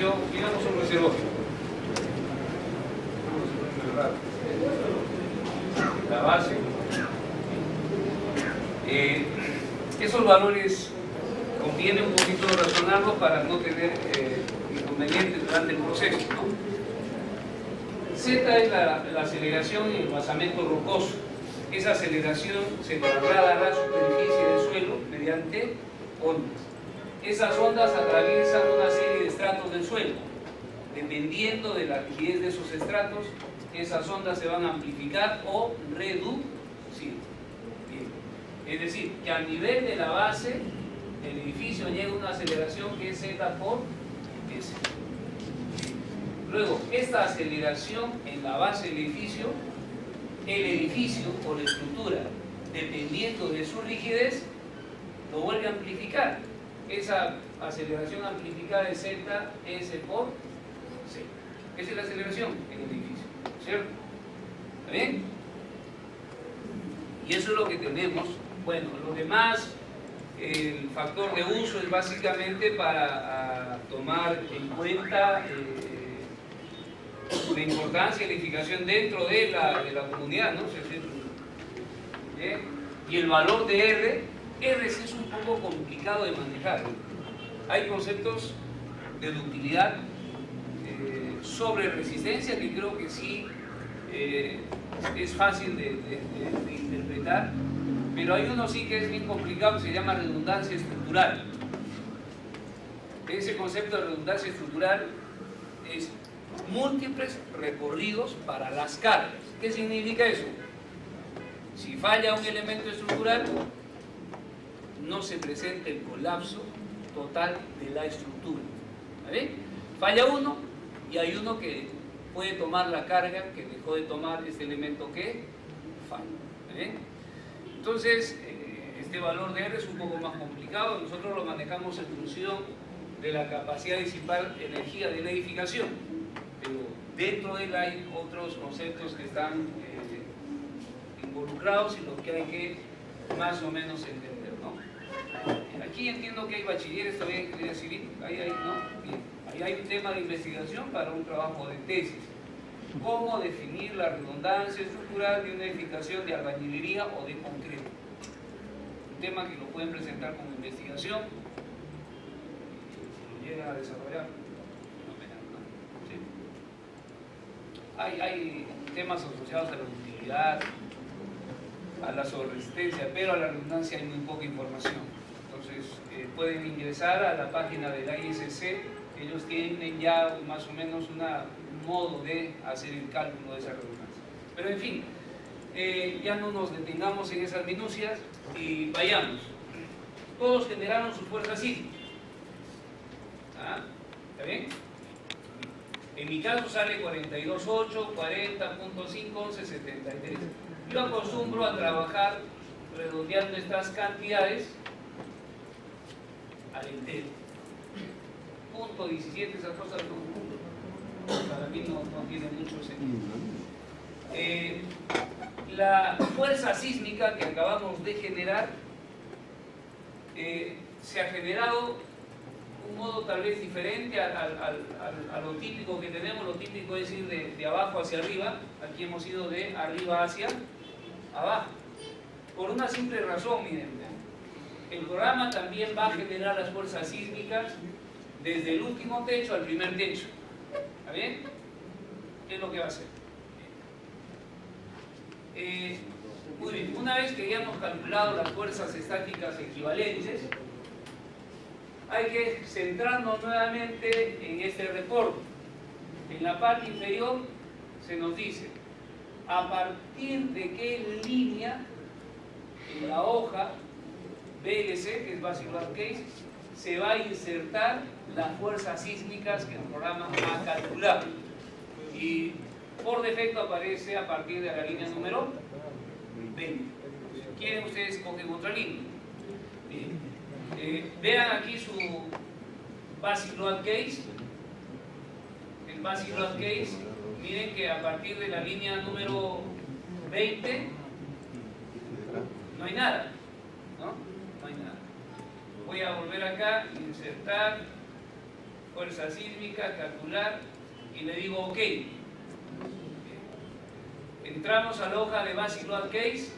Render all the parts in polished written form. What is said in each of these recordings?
Miramos un reservorio. La base. Esos valores conviene un poquito razonarlos para no tener inconvenientes durante el proceso, ¿no? Z es la aceleración en el basamento rocoso. Esa aceleración se traslada a la superficie del suelo mediante ondas. Esas ondas atraviesan una serie de estratos del suelo. Dependiendo de la rigidez de esos estratos, esas ondas se van a amplificar o reducir. Bien. Es decir, que a nivel de la base del edificio llega una aceleración que es Z por S. Luego, esta aceleración en la base del edificio, el edificio o la estructura, dependiendo de su rigidez, lo vuelve a amplificar. Esa aceleración amplificada es Z, S por C. Esa es la aceleración en el edificio, ¿cierto? ¿Está bien? Y eso es lo que tenemos. Bueno, lo demás, el factor de uso es básicamente para tomar en cuenta la importancia y la edificación dentro de la comunidad, ¿no? ¿Bien? Y el valor de R sí es un poco complicado de manejar. Hay conceptos de ductilidad sobre resistencia que creo que sí es fácil de interpretar, pero hay uno sí que es bien complicado que se llama redundancia estructural. Ese concepto de redundancia estructural es múltiples recorridos para las cargas. ¿Qué significa eso? Si falla un elemento estructural, no se presenta el colapso total de la estructura. ¿Vale? Falla uno y hay uno que puede tomar la carga que dejó de tomar este elemento que falla. ¿Vale? Entonces, este valor de R es un poco más complicado. Nosotros lo manejamos en función de la capacidad de disipar energía de la edificación, pero dentro de él hay otros conceptos que están involucrados y los que hay que más o menos entender, ¿no? Aquí entiendo que hay bachilleres todavía en ingeniería civil, ahí hay, ¿no? Bien. Ahí hay un tema de investigación para un trabajo de tesis. ¿Cómo definir la redundancia estructural de una edificación de albañilería o de concreto? Un tema que lo pueden presentar como investigación, si lo llegan a desarrollar. Hay temas asociados a la utilidad, a la sobreresistencia, pero a la redundancia hay muy poca información. Entonces, pueden ingresar a la página de la ISC, ellos tienen ya más o menos un modo de hacer el cálculo de esa redundancia. Pero en fin, ya no nos detengamos en esas minucias y vayamos. Todos generaron sus fuerzas sísmicas. ¿Ah? ¿Está bien? En mi caso sale 42.8, 40.5, 11.73. Yo acostumbro a trabajar redondeando estas cantidades al entero. Punto 17, esas cosas para mí no tiene mucho sentido. La fuerza sísmica que acabamos de generar se ha generado un modo tal vez diferente a lo típico que tenemos. Lo típico es ir de abajo hacia arriba. Aquí hemos ido de arriba hacia abajo, por una simple razón. Miren, el programa también va a generar las fuerzas sísmicas desde el último techo al primer techo. ¿Está bien? ¿Qué es lo que va a hacer? Muy bien, una vez que ya hemos calculado las fuerzas estáticas equivalentes, hay que centrarnos nuevamente en este reporte. En la parte inferior se nos dice a partir de qué línea en la hoja BLC, que es Basic Load Case, se va a insertar las fuerzas sísmicas que el programa ha calculado. Y por defecto aparece a partir de la línea número 20. Si quieren, ustedes cogen otra línea. Bien. Vean aquí su Basic Load Case. El Basic Load Case, miren que a partir de la línea número 20 no hay nada, ¿no? No hay nada. Voy a volver acá, insertar fuerza sísmica, calcular, y le digo OK. Entramos a la hoja de Basic Load Case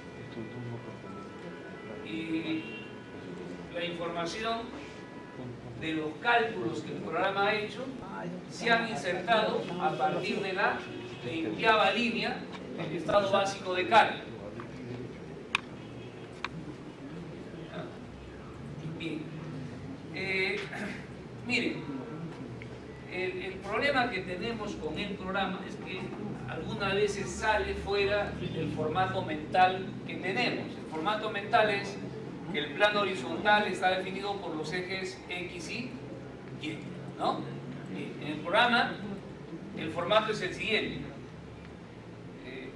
y la información de los cálculos que el programa ha hecho se han insertado a partir de la 20ª línea del estado básico de carga. Bien. Miren, el problema que tenemos con el programa es que algunas veces sale fuera del formato mental que tenemos. El formato mental es que el plano horizontal está definido por los ejes X y Y, ¿no? En el programa el formato es el siguiente.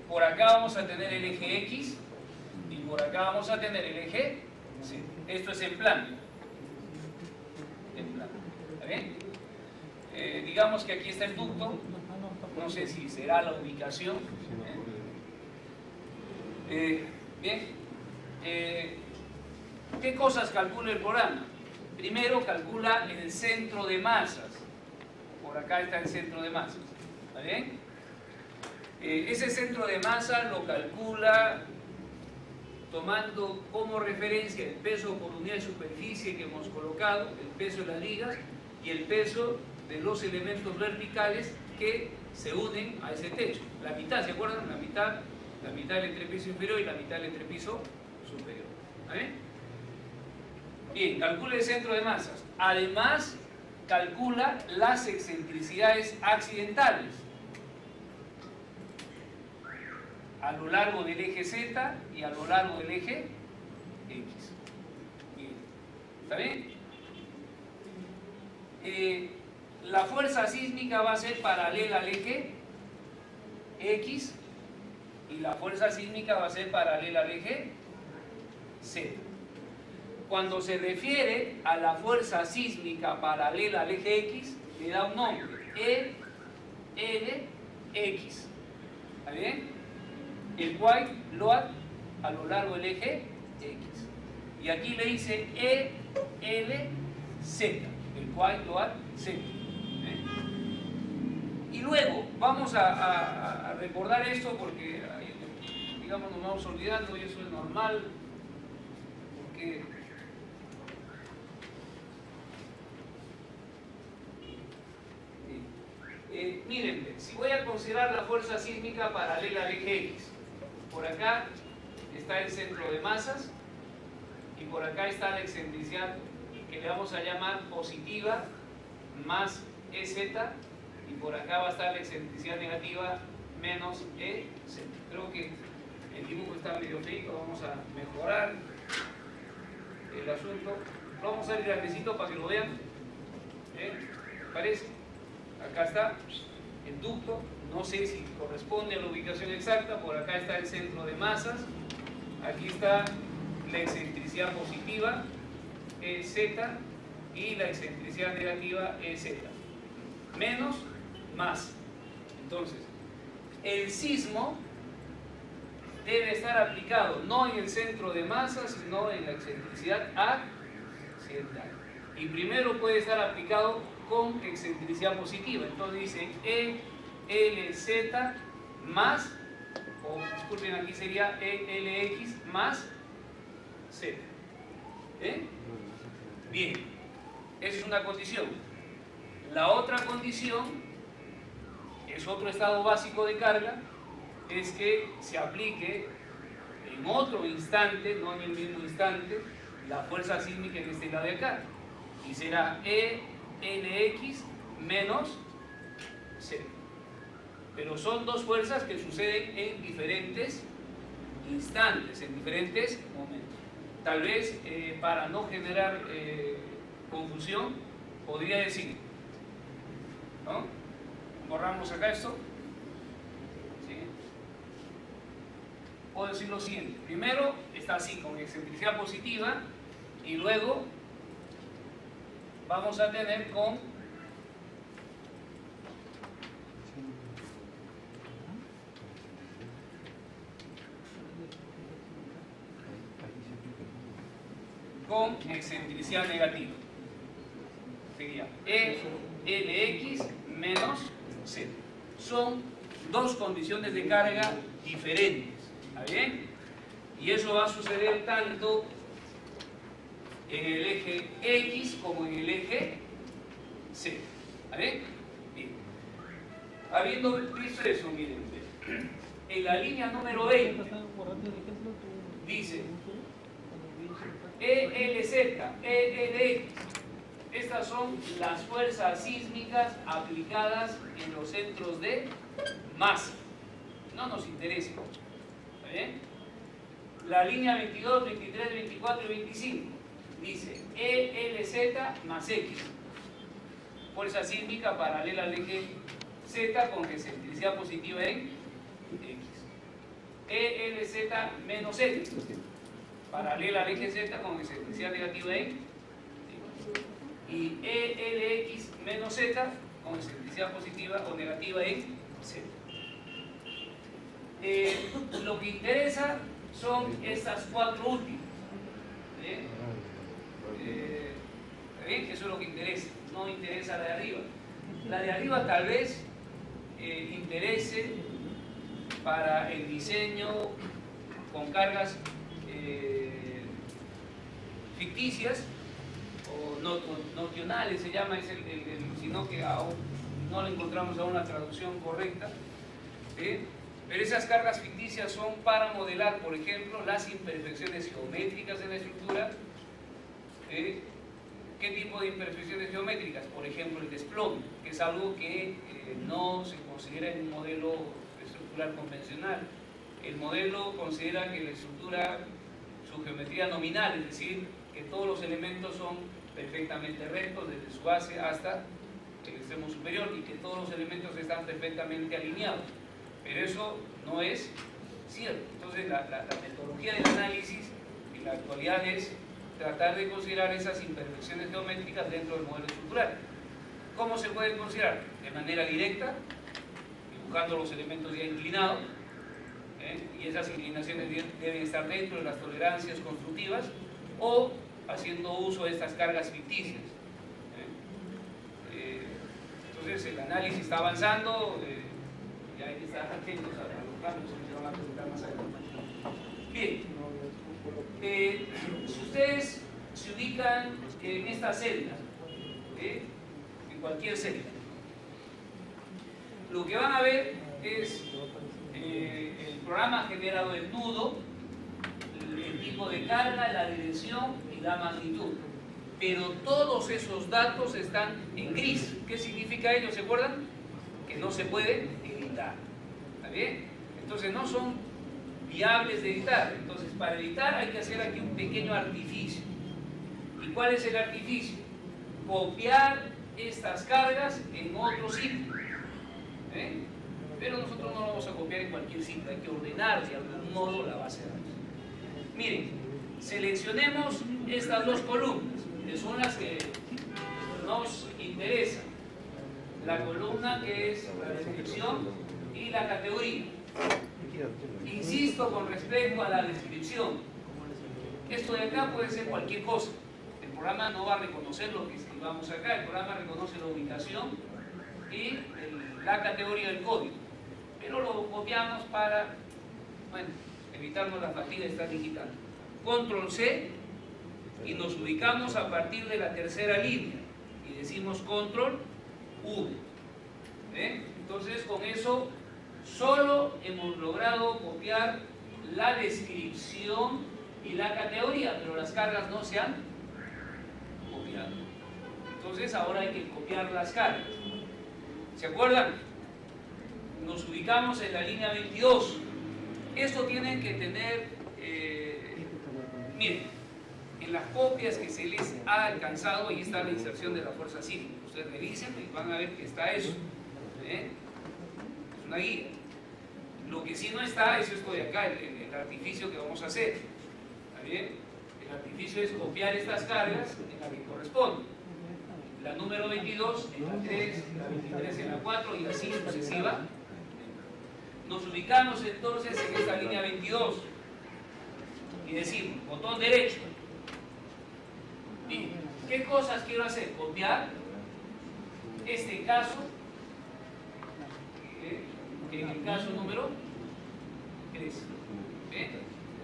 Por acá vamos a tener el eje X y por acá vamos a tener el eje Z. Esto es en plano. ¿Está bien? Digamos que aquí está el ducto. No sé si será la ubicación. Bien. ¿Qué cosas calcula el programa? Primero calcula el centro de masas. Por acá está el centro de masas. ¿Está bien? Ese centro de masa lo calcula tomando como referencia el peso por unidad de superficie que hemos colocado, el peso de las ligas y el peso de los elementos verticales que se unen a ese techo. La mitad, ¿se acuerdan? La mitad del entrepiso inferior y la mitad del entrepiso superior. ¿Está bien? Bien, calcula el centro de masas. Además, calcula las excentricidades accidentales a lo largo del eje Z y a lo largo del eje X. Bien. ¿Está bien? La fuerza sísmica va a ser paralela al eje X y la fuerza sísmica va a ser paralela al eje Z. Cuando se refiere a la fuerza sísmica paralela al eje X, le da un nombre, ELX. ¿Está bien? El white load a lo largo del eje X. Y aquí le dice ELZ, el white load Z. Y luego vamos a recordar esto porque, digamos, nos vamos olvidando y eso es normal, porque miren, si voy a considerar la fuerza sísmica paralela al eje X, por acá está el centro de masas y por acá está la excentricidad que le vamos a llamar positiva más EZ y por acá va a estar la excentricidad negativa menos EZ. Creo que el dibujo está medio feito, vamos a mejorar el asunto. Lo vamos a dar grandecito para que lo vean. ¿Parece? Acá está el ducto, no sé si corresponde a la ubicación exacta, por acá está el centro de masas, aquí está la excentricidad positiva, EZ, y la excentricidad negativa, EZ. Menos, más. Entonces, el sismo debe estar aplicado no en el centro de masas, sino en la excentricidad accidental. Y primero puede estar aplicado con excentricidad positiva. Entonces dice ELZ más, o disculpen, aquí sería ELX más Z. Bien, esa es una condición. La otra condición es otro estado básico de carga, es que se aplique en otro instante, no en el mismo instante, la fuerza sísmica en este lado de acá. Y será ELX menos Z. Pero son dos fuerzas que suceden en diferentes instantes, en diferentes momentos. Tal vez para no generar confusión, podría decir, ¿no? Borramos acá esto. ¿Sí? Puedo decir lo siguiente. Primero está así, con excentricidad positiva, y luego vamos a tener con excentricidad negativa. Sería LX menos Z. Son dos condiciones de carga diferentes. ¿Está bien? Y eso va a suceder tanto en el eje X como en el eje Z. ¿Está bien? Bien. Habiendo visto eso, miren, en la línea número 20 dice ELZ, ELX. Estas son las fuerzas sísmicas aplicadas en los centros de masa. No nos interesa. ¿Está bien? La línea 22, 23, 24 y 25 dice ELZ más X. Fuerza sísmica paralela al eje Z con excentricidad positiva en X. ELZ menos X. Paralela al eje Z con excentricidad negativa en X. Y ELX menos Z con excentricidad positiva o negativa en Z. Lo que interesa son estas cuatro últimas. ¿Bien? ¿Bien? Eso es lo que interesa, no interesa la de arriba. La de arriba tal vez interese para el diseño con cargas ficticias o notionales se llama, sino que aún no le encontramos aún una traducción correcta. ¿Sí? Pero esas cargas ficticias son para modelar, por ejemplo, las imperfecciones geométricas de la estructura. ¿Qué tipo de imperfecciones geométricas? Por ejemplo, el desplome, que es algo que no se considera en un modelo estructural convencional. El modelo considera que la estructura, su geometría nominal, es decir, que todos los elementos son perfectamente rectos desde su base hasta el extremo superior y que todos los elementos están perfectamente alineados. Pero eso no es cierto. Entonces la metodología del análisis en la actualidad es tratar de considerar esas imperfecciones geométricas dentro del modelo estructural. ¿Cómo se puede considerar? De manera directa, dibujando los elementos ya inclinados, y esas inclinaciones deben estar dentro de las tolerancias constructivas, o haciendo uso de estas cargas ficticias. Entonces el análisis está avanzando, y hay que estar atentos a los cambios que se van a presentar más adelante. Bien. Si ustedes se ubican en esta celda, en cualquier celda, lo que van a ver es el programa ha generado el nudo, el tipo de carga, la dirección y la magnitud. Pero todos esos datos están en gris. ¿Qué significa ello? ¿Se acuerdan? Que no se puede editar. ¿Está bien? Entonces no son viables de editar. Entonces para editar hay que hacer aquí un pequeño artificio. ¿Y cuál es el artificio? Copiar estas cargas en otro sitio. Pero nosotros no lo vamos a copiar en cualquier sitio, hay que ordenar de algún modo la base de datos. Miren, seleccionemos estas dos columnas, que son las que nos interesan. La columna que es la descripción y la categoría. Insisto con respecto a la descripción. Esto de acá puede ser cualquier cosa. El programa no va a reconocer lo que escribamos acá, el programa reconoce la ubicación y la categoría del código. Pero lo copiamos para, bueno, evitarnos la fatiga de estar digitando. Control C y nos ubicamos a partir de la tercera línea y decimos Control V. Entonces con eso solo hemos logrado copiar la descripción y la categoría, pero las cargas no se han copiado. Entonces ahora hay que copiar las cargas. ¿Se acuerdan? Nos ubicamos en la línea 22. Esto tienen que tener, miren, en las copias que se les ha alcanzado, ahí está la inserción de la fuerza sísmica. Ustedes revisen y van a ver que está eso. Es una guía. Lo que sí no está es esto de acá, el artificio que vamos a hacer. ¿Está bien? El artificio es copiar estas cargas en la que corresponde. La número 22 en la 3, la 23 en la 4 y así sucesiva. Nos ubicamos entonces en esta línea 22 y decimos botón derecho. ¿Y qué cosas quiero hacer? Copiar este caso, en el caso número 3.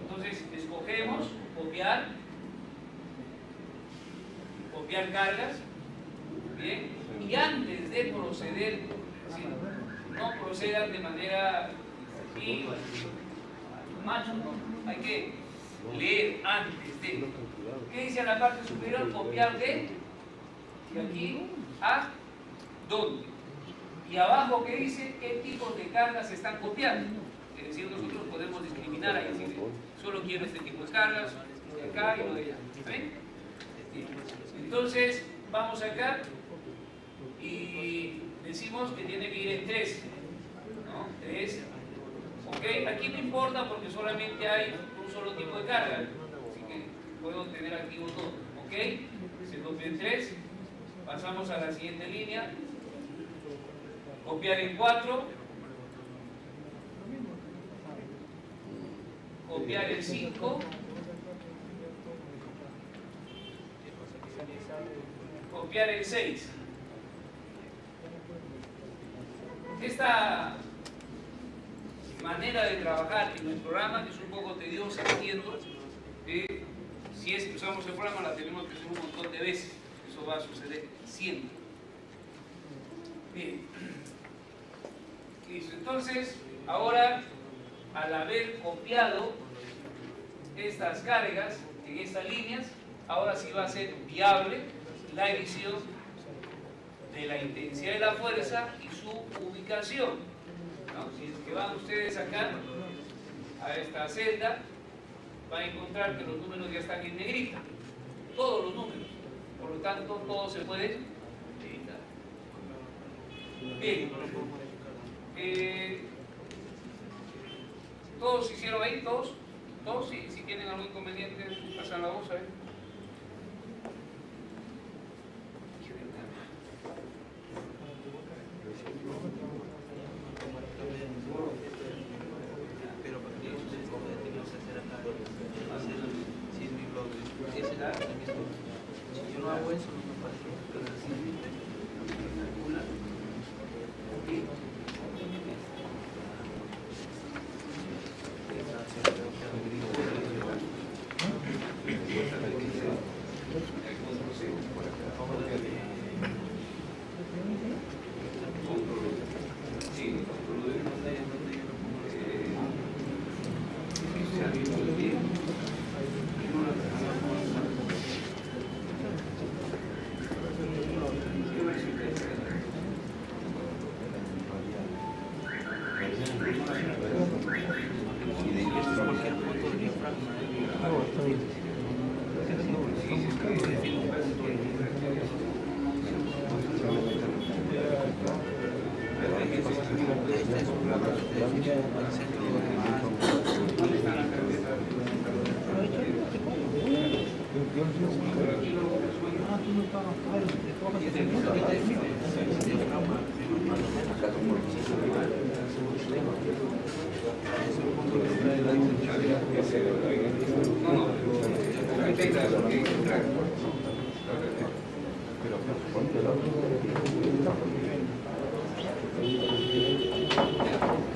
Entonces escogemos copiar cargas, bien, y antes de proceder, ¿sí? No procedan de manera macho, ¿no? Hay que leer antes de. ¿Qué dice en la parte superior? Copiar de aquí a dónde. Y abajo, ¿qué dice? ¿Qué tipos de cargas se están copiando? Es decir, nosotros podemos discriminar ahí, decir, solo quiero este tipo de cargas, lo de acá y lo de allá. ¿Ven? Entonces, vamos acá y decimos que tiene que ir en 3. ¿No? 3. Ok, aquí no importa porque solamente hay un solo tipo de carga. Así que puedo tener activo todo. Ok, se copia en 3. Pasamos a la siguiente línea. Copiar en 4. Copiar en 5. Copiar en 6. Esta manera de trabajar en el programa es un poco tediosa, entiendo. Si es que usamos el programa la tenemos que hacer un montón de veces. Eso va a suceder siempre. Bien. Listo. Entonces, ahora, al haber copiado estas cargas en estas líneas, ahora sí va a ser viable la edición de la intensidad de la fuerza y su ubicación, ¿no? Si es que van ustedes acá a esta celda, van a encontrar que los números ya están en negrita, todos los números, por lo tanto todo se puede editar. Bien, ¿todos hicieron ahí? ¿Todos? ¿Todos? Si tienen algún inconveniente, pasan la voz, ¿sabes? Si yo no hago eso, no me parece No,